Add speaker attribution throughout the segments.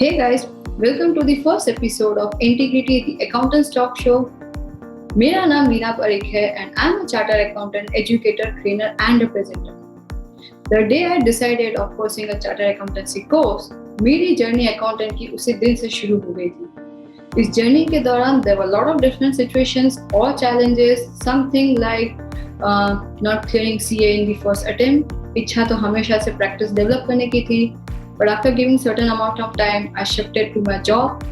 Speaker 1: Hey guys, welcome to the first episode of Entigrity, the Accountants Talkshow. मेरा नाम Veena Parikh है and I'm a chartered accountant, educator, trainer and a presenter. The day I decided of pursuing a chartered accountancy course, मेरी journey accountant की उसी दिन से शुरू हो गई थी. इस जर्नी के दौरान there were a lot of different situations or challenges, something like not clearing CA in the first attempt. इच्छा तो हमेशा से practice develop करने की थी. But after giving certain amount of time, I shifted to my job.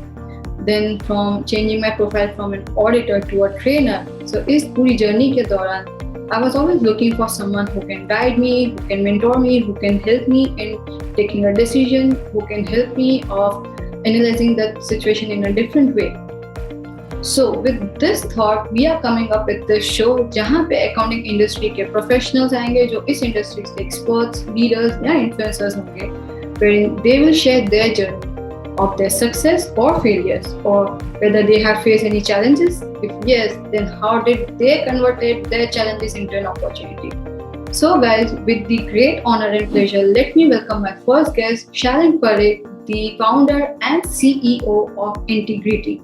Speaker 1: Then from changing my profile from an auditor to a trainer. So इस पूरी journey के दौरान, I was always looking for someone who can guide me, who can mentor me, who can help me in taking a decision, who can help me of analyzing the situation in a different way. So with this thought, we are coming up with this show जहाँ पे accounting industry के professionals आएंगे जो इस industry के experts, leaders या influencers होंगे, wherein they will share their journey of their success or failures, or whether they have faced any challenges. If yes, then how did they convert their challenges into an opportunity? So guys, with the great honor and pleasure, let me welcome my first guest, Shalin Parikh, the founder and CEO of Entigrity.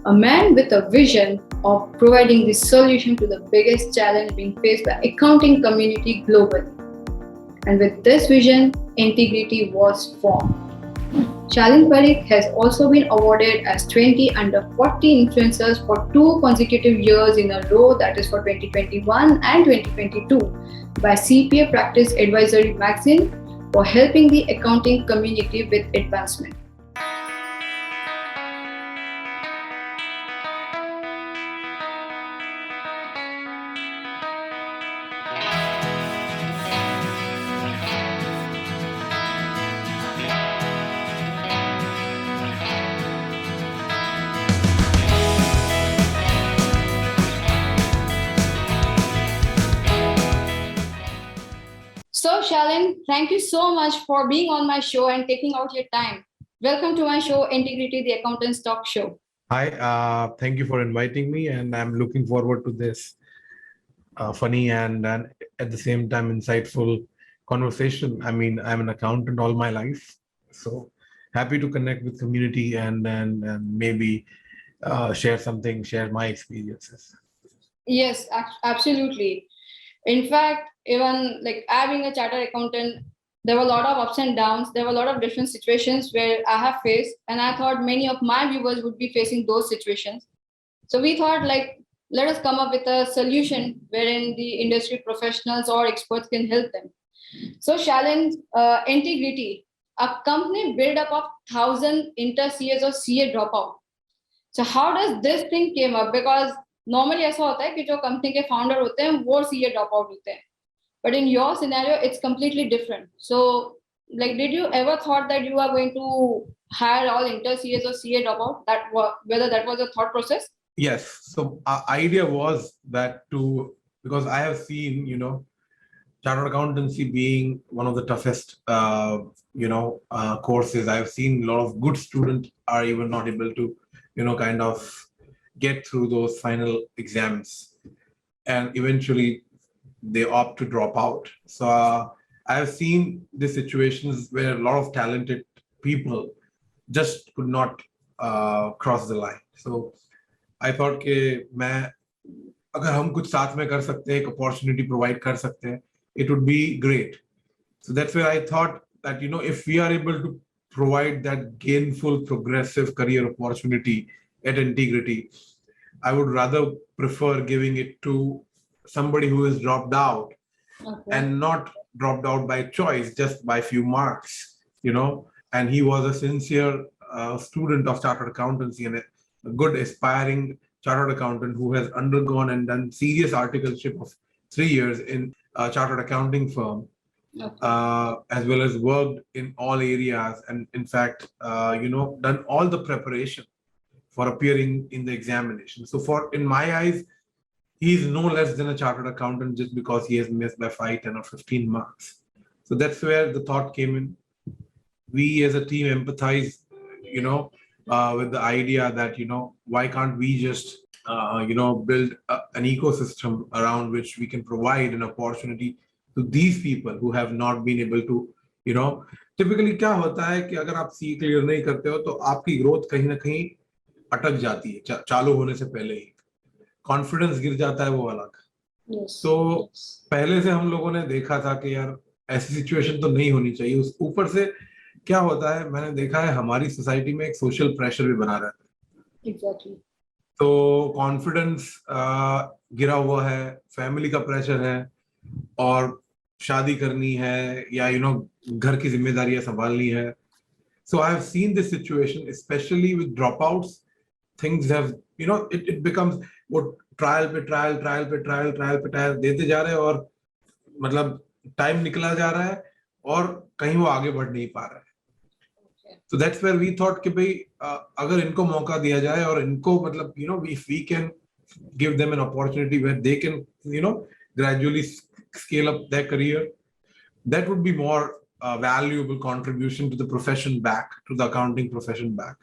Speaker 1: A man with a vision of providing the solution to the biggest challenge being faced by accounting community globally. And with this vision, Entigrity was formed. Shalin Parikh has also been awarded as 20 under 40 influencers for 2 consecutive years in a row, that is for 2021 and 2022, by CPA Practice Advisory magazine for helping the accounting community with advancement. So Shalin, thank you so much for being on my show and taking out your time. Welcome to my show, Entigrity, the Accountants Talkshow.
Speaker 2: Hi, thank you for inviting me, and I'm looking forward to this funny and at the same time insightful conversation. I mean, I'm an accountant all my life, so happy to connect with community and maybe share my experiences.
Speaker 1: Yes, absolutely. In fact, even like I being a chartered accountant, there were a lot of ups and downs. There were a lot of different situations where I have faced, and I thought many of my viewers would be facing those situations. So we thought like, let us come up with a solution wherein the industry professionals or experts can help them. So Shalin, Entigrity, a company built up of 1,000 inter-CAs or CA dropout. So how does this thing came up? Because normally ऐसा होता है कि जो company के founder होते हैं वो CA drop out होते हैं, but in your scenario it's completely different. So like, did you ever thought that you are going to hire all inter CAs or CA dropout? Whether that was a thought process?
Speaker 2: Yes. So our idea was that because I have seen, chartered accountancy being one of the toughest, courses. I've seen a lot of good students are even not able to, kind of get through those final exams, and eventually they opt to drop out. So I've seen the situations where a lot of talented people just could not cross the line. So I thought कि मैं अगर हम कुछ साथ में कर सकते हैं, एक opportunity provide कर सकते हैं, it would be great. So that's where I thought that if we are able to provide that gainful, progressive career opportunity at Entigrity, I would rather prefer giving it to somebody who has dropped out, and not dropped out by choice, just by few marks, and he was a sincere student of chartered accountancy and a good aspiring chartered accountant who has undergone and done serious articleship of 3 years in a chartered accounting firm, as well as worked in all areas, and in fact, done all the preparation for appearing in the examination. So in my eyes, he is no less than a chartered accountant just because he has missed by 5, 10 or 15 marks. So that's where the thought came in. We as a team empathize, with the idea that, why can't we just, build an ecosystem around which we can provide an opportunity to these people who have not been able to, typically क्या होता है कि अगर आप सी clear नहीं करते हो तो आपकी ग्रोथ कहीं ना कहीं अटक जाती है चालू होने से पहले ही, कॉन्फिडेंस गिर जाता है वो अलग।
Speaker 1: Yes.
Speaker 2: तो पहले से हम लोगों ने देखा था कि यार ऐसी सिचुएशन तो नहीं होनी चाहिए। उस ऊपर से क्या होता है, मैंने देखा है हमारी सोसाइटी में एक सोशल प्रेशर भी बना रहता है।
Speaker 1: Exactly.
Speaker 2: तो कॉन्फिडेंस गिरा हुआ है, फैमिली का प्रेशर है, और शादी करनी है या घर की जिम्मेदारियां संभालनी है। So I have seen this situation specially with dropouts. Things have it becomes वो ट्रायल पे ट्रायल, ट्रायल पे ट्रायल, ट्रायल पे ट्रायल देते जा रहे हैं, और मतलब टाइम निकला जा रहा है और कहीं वो आगे बढ़ नहीं पा रहा है। So that's where we thought कि भाई अगर इनको मौका दिया जाए और इनको मतलब if we can give them an opportunity where they can gradually scale up their career, that would be more valuable contribution to the profession back, to the accounting profession back.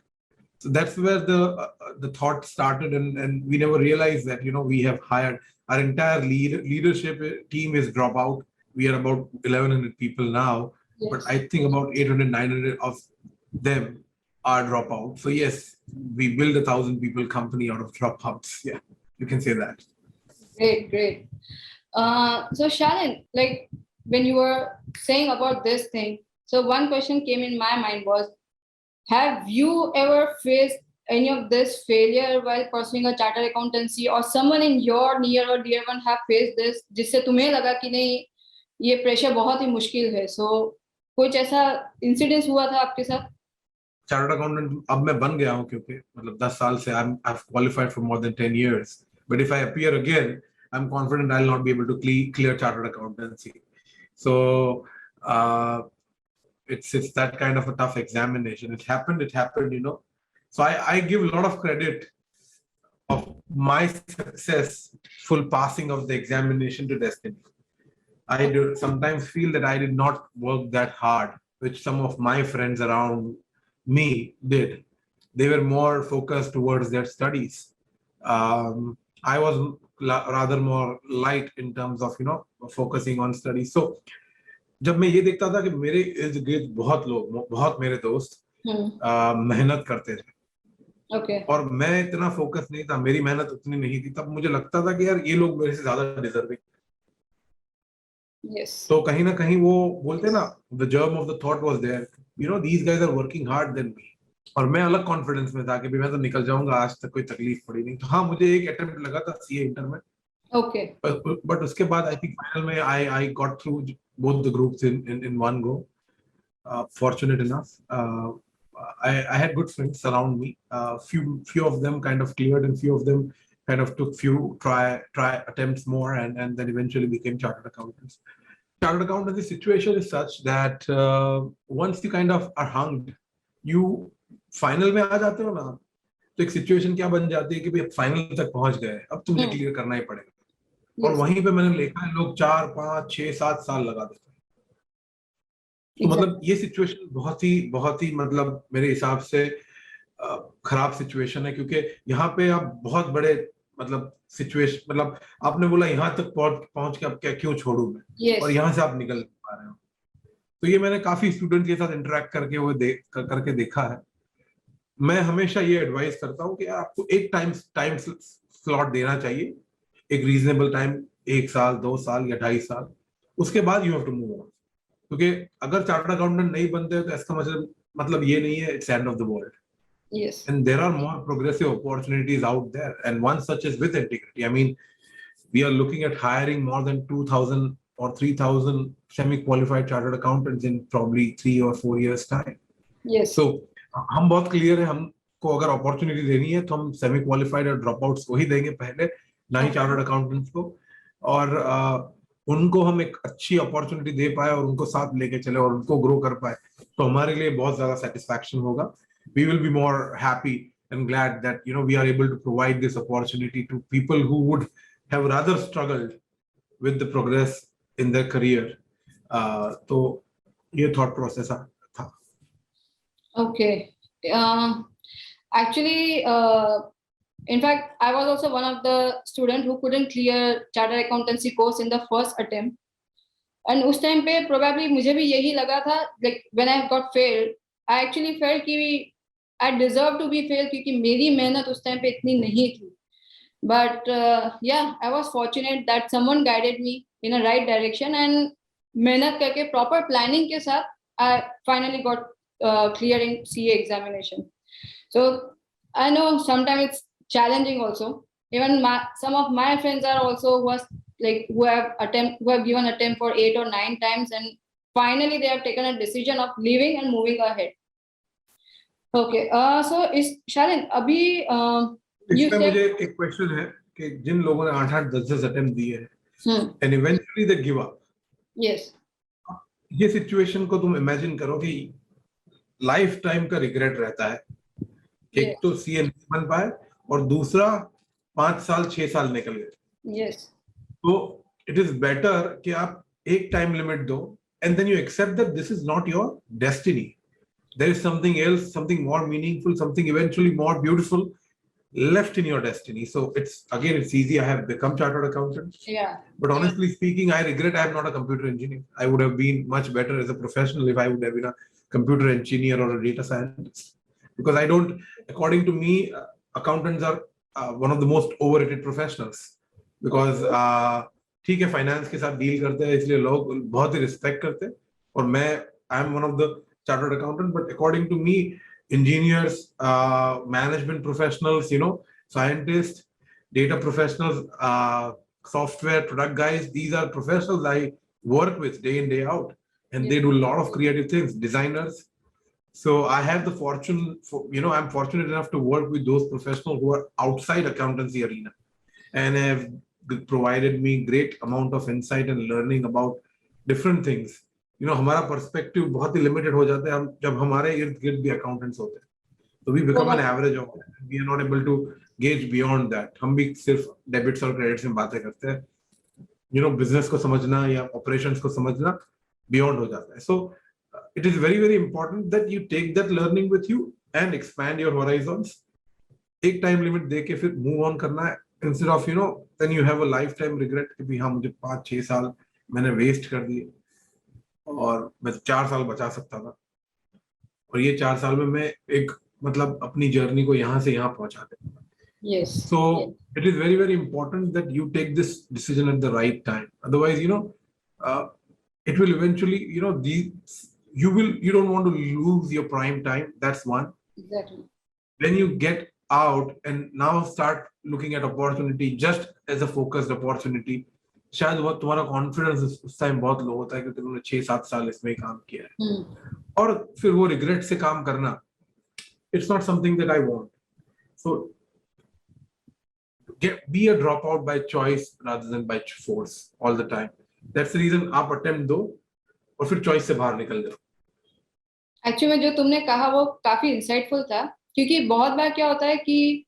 Speaker 2: So that's where the thought started, and we never realized that we have hired our entire leadership team is dropout. We are about 1100 people now,
Speaker 1: Yes.
Speaker 2: but I think about 800, 900 of them are dropout. So yes, we build 1,000 people company out of dropouts. Yeah, you can say that.
Speaker 1: Great, great. So Shalin, like when you were saying about this thing, so one question came in my mind was, have you ever faced any of this failure while pursuing a chartered accountancy, or someone in your near or dear one have faced this, जिससे तुम्हें लगा कि नहीं ये pressure बहुत ही मुश्किल है? So कुछ ऐसा इंसिडेंस हुआ था आपके साथ?
Speaker 2: चार्टर्ड अकाउंटेंट अब मैं बन गया हूँ, क्योंकि मतलब 10 साल से I have qualified for more than 10 years, but if I appear again, I'm confident I'll not be able to clear chartered accountancy. So it's that kind of a tough examination. It happened. So I give a lot of credit of my successful passing of the examination to destiny. I do sometimes feel that I did not work that hard, which some of my friends around me did. They were more focused towards their studies. I was rather more light in terms of focusing on studies. So जब मैं ये देखता था कि मेरे इर्द गिर्द बहुत लोग, बहुत मेरे दोस्त मेहनत करते थे,
Speaker 1: Okay.
Speaker 2: और मैं इतना फोकस नहीं था, मेरी मेहनत उतनी नहीं थी, तब मुझे लगता था कि यार ये लोग मेरे से ज्यादा डिजर्विंग।
Speaker 1: Yes.
Speaker 2: तो कहीं ना कहीं वो बोलते हैं ना, the germ of the thought was there, these guys are working hard then me. और मैं अलग कॉन्फिडेंस में था कि मैं तो निकल जाऊंगा, आज तक कोई तकलीफ पड़ी नहीं। तो हाँ, मुझे एक अटेम्प्ट लगा था सीए इंटर में।
Speaker 1: Okay.
Speaker 2: बट उसके बाद आई थिंक फाइनल में I got through both the groups in one go, fortunate enough. I had good friends around me. Few of them kind of cleared, and few of them kind of took few try attempts more, and then eventually became chartered accountants. Chartered accountancy situation is such that once you kind of are hunged, you final में आ जाते हो ना, तो एक situation क्या बन जाती है कि भाई फाइनल तक पहुंच गए, अब तो मुझे क्लियर करना ही पड़ेगा। और वहीं पे मैंने देखा है लोग 4, 5, 6, 7 साल लगा देते हैं। तो मतलब ये सिचुएशन बहुत ही मतलब मेरे हिसाब से खराब सिचुएशन है, क्योंकि यहाँ पे आप बहुत बड़े मतलब सिचुएशन, मतलब आपने बोला यहाँ तक पहुंच के अब क्या क्यों छोड़ू मैं,
Speaker 1: Yes.
Speaker 2: और यहाँ से आप निकल नहीं पा रहे हो। तो ये मैंने काफी स्टूडेंट के साथ इंटरेक्ट करके वो करके देखा है। मैं हमेशा ये एडवाइस करता हूँ कि यार आपको एक टाइम स्लॉट देना चाहिए, एक रीजनेबल टाइम, 1 साल, 2 साल या 2.5 साल, उसके बाद you have to move on. क्योंकि अगर चार्टर्ड अकाउंटेंट नहीं बनते हो तो इसका मतलब ये नहीं है it's end of the world.
Speaker 1: Yes.
Speaker 2: And there are more progressive opportunities out there, and one such is with Entigrity. I mean, we are looking at hiring more than 2,000 or 3,000 semi-qualified chartered accountants in probably 3 or 4 years time.
Speaker 1: Yes.
Speaker 2: So हम बहुत clear है, हमको अगर opportunity देनी है तो हम semi qualified और ड्रॉप आउट्स को ही देंगे पहले, ना ही चार्टर्ड अकाउंटेंट्स को। और उनको हम एक अच्छी अपॉर्चुनिटी दे पाए और उनको साथ लेके चले और उनको ग्रो कर पाए, तो हमारे लिए बहुत ज्यादा सेटिस्फैक्शन होगा। We will be more happy and glad that we are able to provide this opportunity to people who would have rather struggled with the progress in their career. तो ये thought process था।
Speaker 1: Okay. Actually, in fact, I was also one of the students who couldn't clear chartered accountancy course in the first attempt. And उस time पे probably मुझे भी यही लगा था, like when I got failed I actually felt कि I deserve to be fail, क्योंकि मेरी मेहनत उस टाइम पे इतनी नहीं थी. बट या I was fortunate that someone guided me in a right direction, and मेहनत करके प्रॉपर प्लानिंग के साथ I finally got clearing CA examination. So I know sometimes it's challenging also. Even some of my friends are also who have given attempt for 8 or 9 times, and finally they have taken a decision of leaving and moving ahead. Okay, so is Shalin, abhi you
Speaker 2: इसमें
Speaker 1: said
Speaker 2: मुझे एक question है कि जिन लोगों ने 8-8 10-10 attempt दिए हैं and eventually they give up.
Speaker 1: yes,
Speaker 2: ये सिचुएशन को तुम इमेजिन करो कि लाइफ टाइम का रिग्रेट रहता है. एक तो सीए नहीं बन पाए और दूसरा 5 साल 6 साल निकल गए.
Speaker 1: yes,
Speaker 2: तो इट इज बेटर कि आप एक टाइम लिमिट दो and then you accept that this is not your destiny. There is something else, something more meaningful, something eventually more beautiful left in your destiny. So it's easy. I have become chartered accountant.
Speaker 1: yeah,
Speaker 2: But honestly speaking, I regret I am not a computer engineer. I would have been much better as a professional if I would have been a computer engineer or a data scientist. Because I don't, according to me, accountants are one of the most overrated professionals. Because ठीक है, finance के साथ deal करते हैं इसलिए लोग बहुत ही respect करते हैं. और मैं I am one of the chartered accountant, but according to me engineers, management professionals, scientists, data professionals, software product guys, these are professionals I work with day in, day out, and they do a lot of creative things, designers. So I have the fortune I'm fortunate enough to work with those professionals who are outside accountancy arena and have provided me great amount of insight and learning about different things. हमारा perspective बहुत ही limited हो जाता है हम जब हमारे इर्द गिर्द भी अकाउंटेंट्स होते हैं. तो we become an average of we are not able to gauge beyond that. हम भी सिर्फ डेबिट्स और क्रेडिट्स में बातें करते हैं. बिजनेस को समझना या ऑपरेशंस को समझना बियॉन्ड हो जाता है. So it is very very important that you take that learning with you and expand your horizons. एक टाइम लिमिट दे के फिर मूव ऑन करना है instead of then you have a life time regret कि हाँ मुझे 5-6 साल मैंने वेस्ट कर दिए और मैं 4 साल बचा सकता था, और ये 4 साल में मैं एक अपनी जर्नी को यहाँ से यहाँ पहुंचा देता.
Speaker 1: yes,
Speaker 2: so it is very very important that you take this decision at the right time. Otherwise it will eventually you don't want to lose your prime time. That's one.
Speaker 1: exactly.
Speaker 2: When you get out and now start looking at opportunity just as a focused opportunity, शायद वो तुम्हारा confidence उस time बहुत लो होता है क्योंकि तुमने 6-7 साल इसमें काम किया है. और फिर वो रिग्रेट से काम करना, it's not something that I want. So be a drop out by choice rather then by force all the time. That's the reason आप अटेम्प्ट दो और फिर चॉइस से बाहर निकल जाओ.
Speaker 1: एक्चुअली में जो तुमने कहा वो काफी इंसाइटफुल था, क्योंकि बहुत बार क्या होता है कि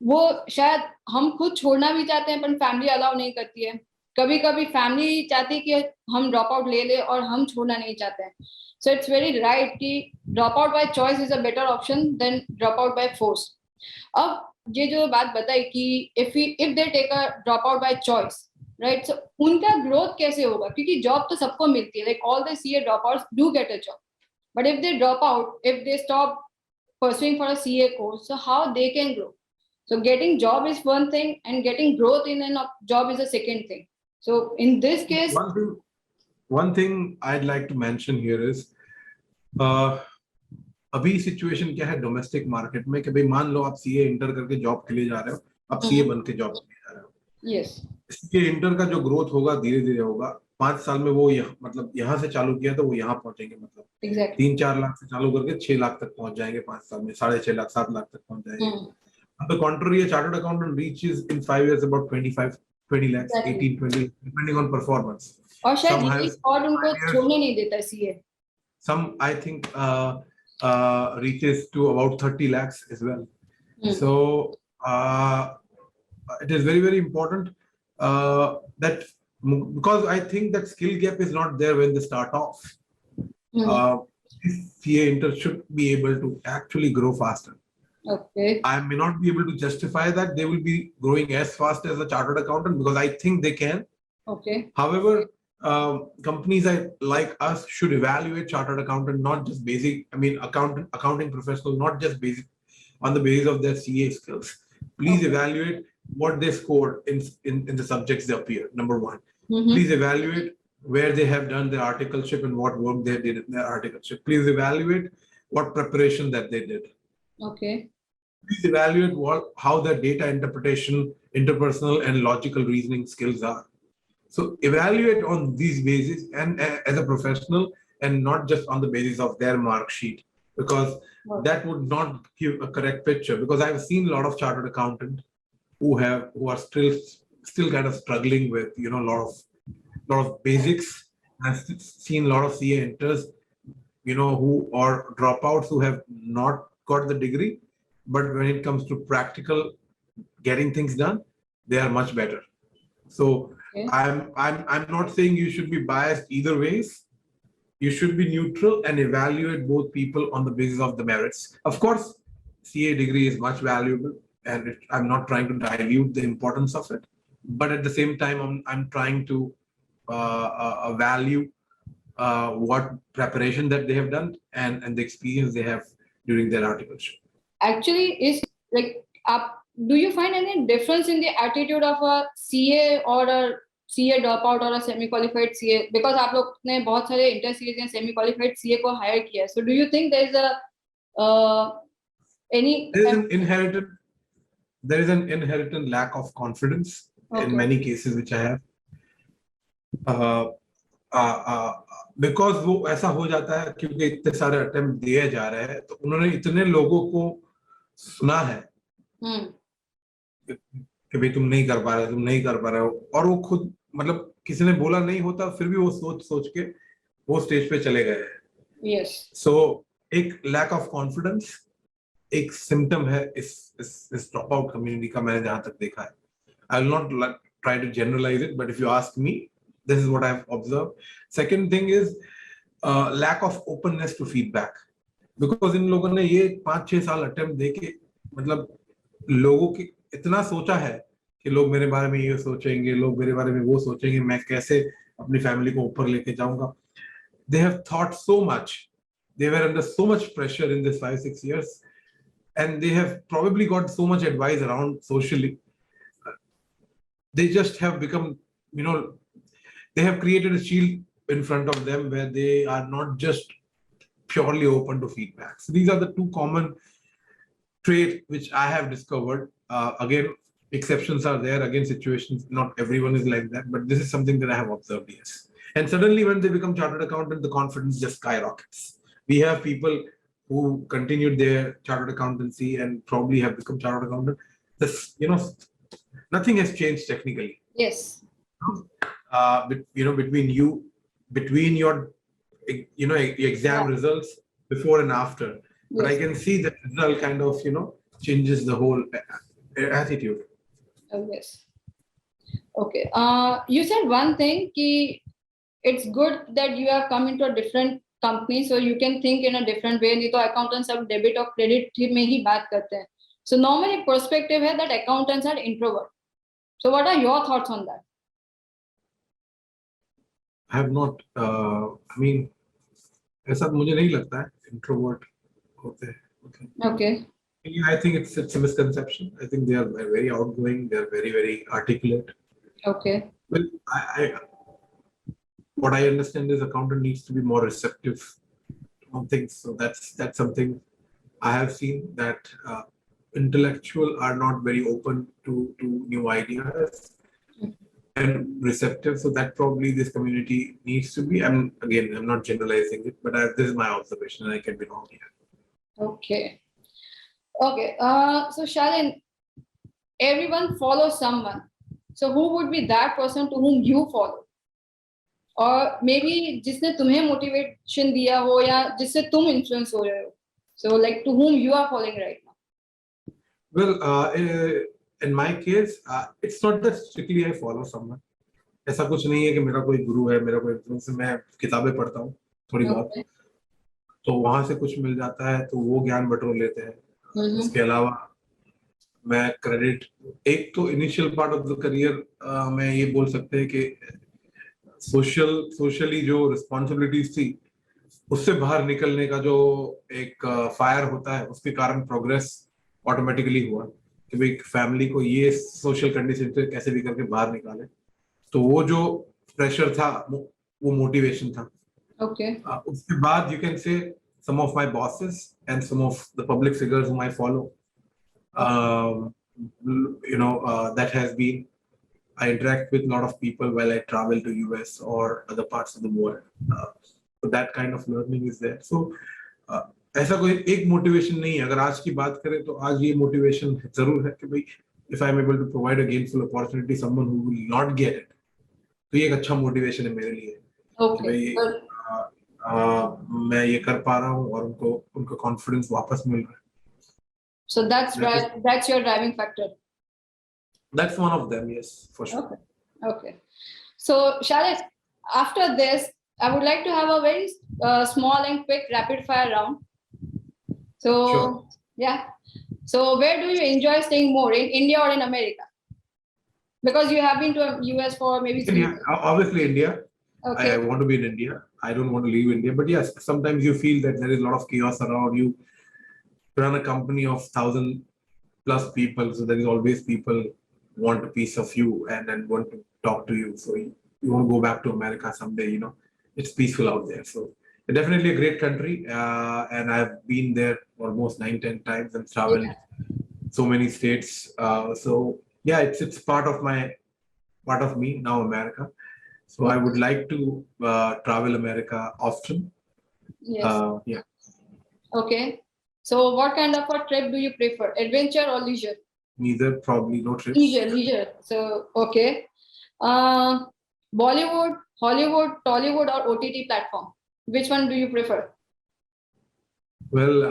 Speaker 1: वो शायद हम खुद छोड़ना भी चाहते हैं पर फैमिली अलाउ नहीं करती है. कभी कभी फैमिली चाहती है कि हम ड्रॉप आउट ले ले और हम छोड़ना नहीं चाहते हैं. सो इट्स वेरी राइट कि drop out by choice is a better option than drop out by force. अब ये जो बात बताई कि if they take a drop out by choice, right, so उनका ग्रोथ कैसे होगा, क्योंकि जॉब तो सबको मिलती है, like all the CA drop outs do get a job, but if they drop out, if they stop pursuing for a CA course, so how they can grow? So getting job is one thing and getting growth in a job is a second thing. So in this case,
Speaker 2: one thing I'd like to mention here is अभी situation क्या है domestic market में कि भाई मान लो आप CA inter करके job के लिए जा रहे हो, आप सीए बन के जॉब के लिए जा रहे हो.
Speaker 1: yes,
Speaker 2: सीए इंटर का जो ग्रोथ होगा धीरे धीरे होगा. 5 साल में वो यहाँ से चालू किया तो वो यहाँ पहुंचेंगे.
Speaker 1: exactly,
Speaker 2: 3-4 लाख से चालू करके 6 लाख तक पहुंच जाएंगे 5 साल में. 6.5 लाख 7 लाख तक पहुंच जाएंगे. On the contrary, a chartered accountant reaches in 5 years about 20 lakhs,
Speaker 1: exactly,
Speaker 2: 18-20, depending on performance.
Speaker 1: और शायद
Speaker 2: Some
Speaker 1: यही
Speaker 2: have
Speaker 1: और उनको
Speaker 2: 5 years,
Speaker 1: छोड़ने नहीं देता CA.
Speaker 2: some I think reaches to about 30 lakhs as well. So it is very very important that because I think that skill gap is not there when they start off. CA inter should be able to actually grow faster.
Speaker 1: Okay.
Speaker 2: I may not be able to justify that they will be growing as fast as a chartered accountant because I think they can.
Speaker 1: Okay.
Speaker 2: However, companies like us should evaluate chartered accountant, not just basic, I mean, accounting professional, not just basic on the basis of their CA skills. Please
Speaker 1: Okay.
Speaker 2: evaluate what they scored in the subjects they appear, number one.
Speaker 1: Mm-hmm.
Speaker 2: Please evaluate where they have done their articleship and what work they did in their articleship. Please evaluate what preparation that they did.
Speaker 1: Okay.
Speaker 2: Please evaluate how their data interpretation, interpersonal and logical reasoning skills are. So evaluate on these bases and as a professional, and not just on the basis of their mark sheet, because that would not give a correct picture. Because I've seen a lot of chartered accountants who are still kind of struggling with a lot of basics. I've seen a lot of CA enters, who are dropouts who have not got the degree, but when it comes to practical getting things done, they are much better. So
Speaker 1: Okay.
Speaker 2: I'm not saying you should be biased either ways. You should be neutral and evaluate both people on the basis of the merits. Of course, CA degree is much valuable, and I'm not trying to dilute the importance of it. But at the same time, I'm trying to value what preparation that they have done and the experience they have during their articleship.
Speaker 1: Actually, is like, do you find any difference in the attitude of a CA or a CA dropout or a semi-qualified CA? Because आप लोग ने बहुत सारे inter CAs and semi-qualified CA को hire किया. So do you think there is any?
Speaker 2: There is an inherent lack of confidence in many cases which I have. Because वो ऐसा हो जाता है क्योंकि इतने सारे अटेम्प्ट दिए जा रहे हैं, तो उन्होंने इतने लोगों को सुना है कि भाई तुम नहीं कर पा रहे हो, और वो खुद मतलब किसी ने बोला नहीं होता, फिर भी वो सोच के वो स्टेज पे चले गए हैं.
Speaker 1: Yes.
Speaker 2: So एक लैक ऑफ कॉन्फिडेंस एक सिम्टम है इस ड्रॉप आउट कम्युनिटी का, मैंने जहां तक देखा है. I will not try to generalize it, but if you ask me, this is what I've observed. Second thing is lack of openness to feedback, because इन लोगों ने ये 5-6 साल अटेम्प्ट देके मतलब लोगों की इतना सोचा है कि लोग मेरे बारे में ये सोचेंगे, लोग मेरे बारे में वो सोचेंगे, मैं कैसे अपनी फैमिली को ऊपर लेके जाऊंगा. They have thought so much. They were under so much pressure in this 5-6 years, and they have probably got so much advice around socially. They just have become, they have created a shield in front of them where they are not just purely open to feedback. So these are the two common traits which I have discovered. Again, exceptions are there. Again, situations, not everyone is like that, but this is something that I have observed, yes. And suddenly when they become chartered accountant, the confidence just skyrockets. We have people who continued their chartered accountancy and probably have become chartered accountant. This, nothing has changed technically.
Speaker 1: Yes.
Speaker 2: Between your exam results before and after. Yes. But I can see that result kind of, changes the whole attitude.
Speaker 1: Oh, yes. Okay. You said one thing, ki it's good that you have come into a different company, so you can think in a different way. नहीं तो accountants सब debit और credit में ही बात करते हैं. So normally perspective है that accountants are introvert. So what are your thoughts on that?
Speaker 2: I have not. ऐसा मुझे नहीं लगता है introvert होते हैं.
Speaker 1: Okay.
Speaker 2: I think it's a misconception. I think they are very outgoing. They are very, very articulate.
Speaker 1: Okay.
Speaker 2: Well, what I understand is accountant needs to be more receptive on things. So that's something I have seen, that intellectual are not very open to new ideas and receptive. So that probably this community needs to be. I'm not generalizing it, but this is my observation, and I can be wrong here.
Speaker 1: Okay. Okay. So Shalin, everyone follows someone. So who would be that person to whom you follow? और may be जिसने तुम्हें motivation दिया हो या जिससे तुम influence हो रहे हो. So like to whom you are following right now?
Speaker 2: Well, in my case, it's not that strictly I follow someone. ऐसा कुछ नहीं है कि मेरा कोई गुरु है, मेरा कोई इन्फ्लुएंस है. मैं किताबें पढ़ता हूँ थोड़ी बहुत, तो वहां से कुछ मिल जाता है तो वो ज्ञान बटोर लेते हैं. उसके अलावा मैं क्रेडिट, एक तो initial part of the career में ये बोल सकते हैं कि सोशली जो रिस्पॉन्सिबिलिटीज थी उससे बाहर निकलने का जो एक फायर होता है, उसके कारण प्रोग्रेस ऑटोमेटिकली हुआ कि भाई फैमिली को ये सोशल कंडीशन से कैसे भी करके बाहर निकाले। तो वो जो प्रेशर था वो मोटिवेशन था।
Speaker 1: Okay.
Speaker 2: उसके बाद you can say some of my bosses and some of the public figures whom I follow, that has been, I interact with a lot of people while I travel to US or other parts of the world. So that kind of learning is there. So ऐसा कोई एक motivation नहीं है। अगर आज की बात करें तो आज ये मोटिवेशन जरूर है कि भाई if I'm able to provide a gainful opportunity someone who will not get it, तो ये एक अच्छा मोटिवेशन है मेरे लिए।
Speaker 1: Okay.
Speaker 2: मैं ये कर पा रहा हूँ और उनको कॉन्फिडेंस वापस मिल रहा है।
Speaker 1: So that's right. That's your driving factor.
Speaker 2: That's one of them, yes, for sure.
Speaker 1: Okay. Okay. So Shalin, after this, I would like to have a very small and quick rapid fire round. So
Speaker 2: Sure.
Speaker 1: yeah. So where do you enjoy staying more, in India or in America? Because you have been to US for maybe 3 years.
Speaker 2: Obviously India.
Speaker 1: Okay.
Speaker 2: I want to be in India. I don't want to leave India. But yes, sometimes you feel that there is a lot of chaos around you. Run a company of 1,000+ people, so there is always people want a piece of you and want to talk to you. So you want to go back to America someday. It's peaceful out there. So definitely a great country, and I've been there almost 9-10 times and traveled so many states. So yeah, it's part of me now, America. So I would like to travel America often.
Speaker 1: Yes.
Speaker 2: Yeah.
Speaker 1: Okay. So what kind of a trip do you prefer? Adventure or leisure?
Speaker 2: Neither, probably no trips.
Speaker 1: Leisure. So okay. Bollywood, Hollywood, Tollywood, or OTT platform? Which one do you prefer?
Speaker 2: Well,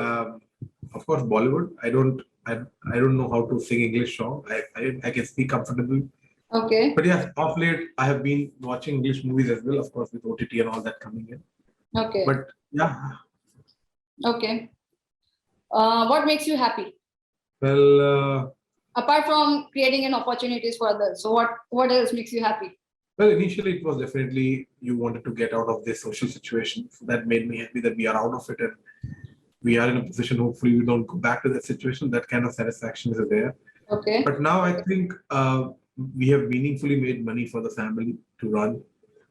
Speaker 2: of course, Bollywood. I don't know how to sing English song. I can speak comfortably.
Speaker 1: Okay.
Speaker 2: But yeah, of late I have been watching English movies as well, of course, with OTT and all that coming in.
Speaker 1: Okay.
Speaker 2: But yeah.
Speaker 1: Okay. What makes you happy?
Speaker 2: Well,
Speaker 1: apart from creating an opportunities for others, so what else makes you happy?
Speaker 2: Well, initially it was definitely you wanted to get out of this social situation. So that made me happy that we are out of it and we are in a position. Hopefully, we don't go back to that situation. That kind of satisfaction is there.
Speaker 1: Okay.
Speaker 2: But now I think we have meaningfully made money for the family to run.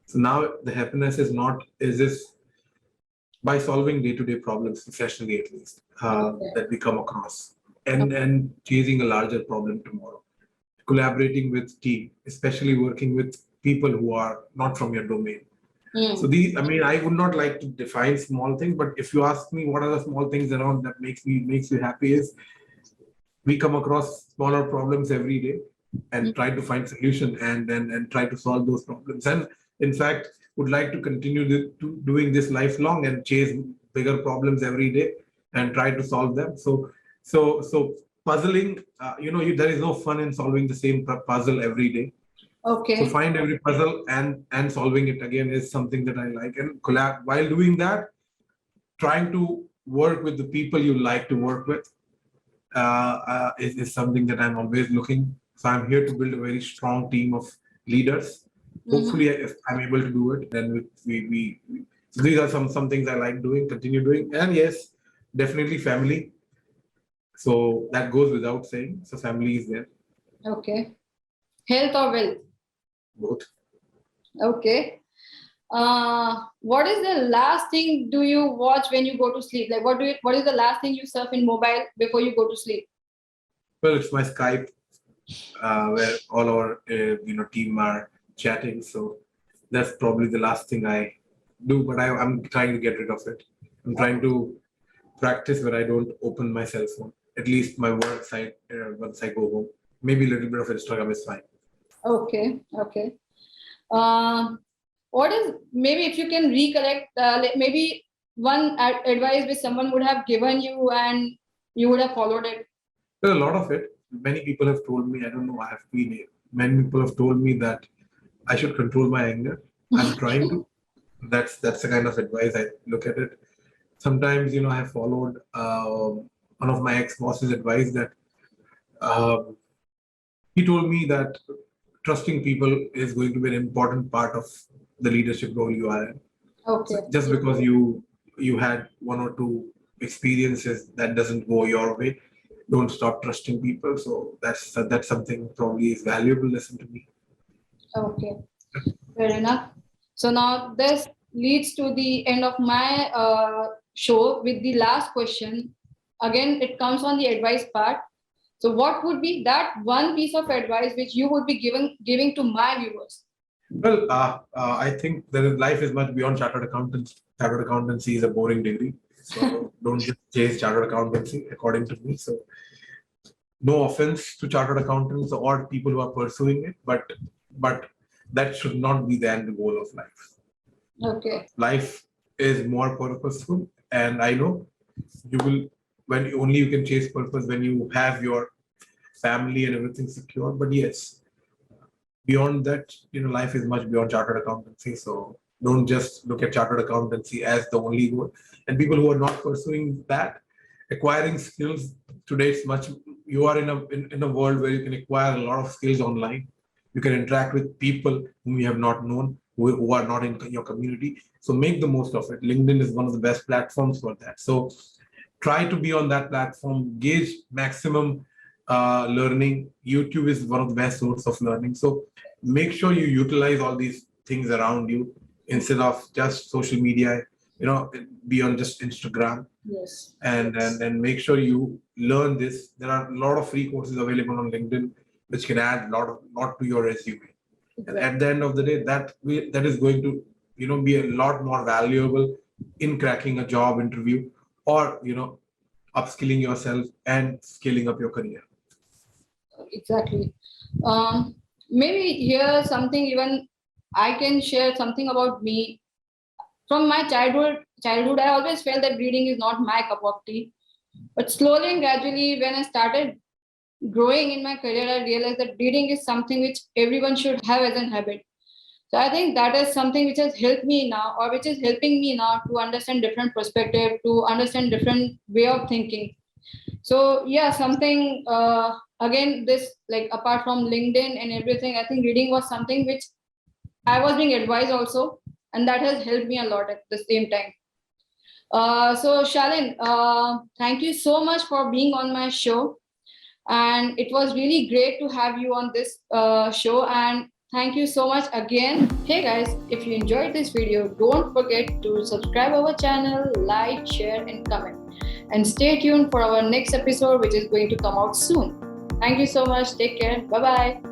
Speaker 2: So now the happiness is this by solving day-to-day problems professionally, at least, that we come across, and chasing a larger problem tomorrow, collaborating with team, especially working with people who are not from your domain. So I would not like to define small things, but if you ask me what are the small things around that makes you happy, is we come across smaller problems every day and try to find solution and try to solve those problems. And in fact, would like to continue doing this lifelong and chase bigger problems every day and try to solve them. So puzzling, there is no fun in solving the same puzzle every day.
Speaker 1: Okay.
Speaker 2: So find every puzzle and solving it again is something that I like. And while doing that, trying to work with the people you like to work with is something that I'm always looking. So I'm here to build a very strong team of leaders. Hopefully, if I'm able to do it, then so these are some things I like doing, continue doing. And yes, definitely family. So that goes without saying. So family is there.
Speaker 1: Okay. Health or wealth?
Speaker 2: Both.
Speaker 1: Okay. What is the last thing do you watch when you go to sleep? Like what is the last thing you surf in mobile before you go to sleep?
Speaker 2: Well, it's my Skype, where all our team are chatting. So that's probably the last thing I do. But I'm trying to get rid of it. I'm trying to practice where I don't open my cell phone. At least my work side once I go home. Maybe a little bit of Instagram is fine.
Speaker 1: Okay. Okay. What is, maybe if you can recollect, maybe one advice which someone would have given you and you would have followed it?
Speaker 2: Well, a lot of it. Many people have told me, I don't know, I have been here. Many people have told me that I should control my anger. I'm trying to. That's the kind of advice I look at it. Sometimes, I have followed one of my ex-bosses' advice that he told me that trusting people is going to be an important part of the leadership role you are in.
Speaker 1: Okay.
Speaker 2: So just because you had one or two experiences that doesn't go your way, don't stop trusting people. So that's something probably is valuable lesson to me.
Speaker 1: Okay. Fair enough. So now this leads to the end of my show with the last question. Again, it comes on the advice part. So what would be that one piece of advice which you would be giving to my viewers?
Speaker 2: Well, I think that life is much beyond chartered accountants. Chartered accountancy is a boring degree, so don't just chase chartered accountancy, according to me. So, no offense to chartered accountants or people who are pursuing it, but that should not be the end goal of life.
Speaker 1: Okay.
Speaker 2: Life is more purposeful, and I know you will when only you can chase purpose when you have your family and everything secure. But yes, beyond that, life is much beyond chartered accountancy. So don't just look at chartered accountancy as the only goal. And people who are not pursuing that, acquiring skills today, it's much. You are in a world where you can acquire a lot of skills online. You can interact with people whom you have not known, who are not in your community. So make the most of it. LinkedIn is one of the best platforms for that. So try to be on that platform, gauge maximum learning. YouTube is one of the best source of learning. So make sure you utilize all these things around you instead of just social media, be on just Instagram.
Speaker 1: Yes.
Speaker 2: And make sure you learn this. There are a lot of free courses available on LinkedIn which can add a lot to your resume. And at the end of the day, that is going to be a lot more valuable in cracking a job interview or upskilling yourself and scaling up your career.
Speaker 1: Exactly. Maybe here something even I can share something about me. From my childhood, I always felt that reading is not my cup of tea. But slowly and gradually, when I started growing in my career, I realized that reading is something which everyone should have as an habit. So I think that is something which has helped me now, or which is helping me now to understand different perspective, to understand different way of thinking. So yeah, something again, this like apart from LinkedIn and everything, I think reading was something which I was being advised also, and that has helped me a lot at the same time. So Shalin, thank you so much for being on my show, and it was really great to have you on this show. And thank you so much again. Hey guys, if you enjoyed this video, don't forget to subscribe our channel, like, share, and comment. And stay tuned for our next episode, which is going to come out soon. Thank you so much. Take care. Bye bye.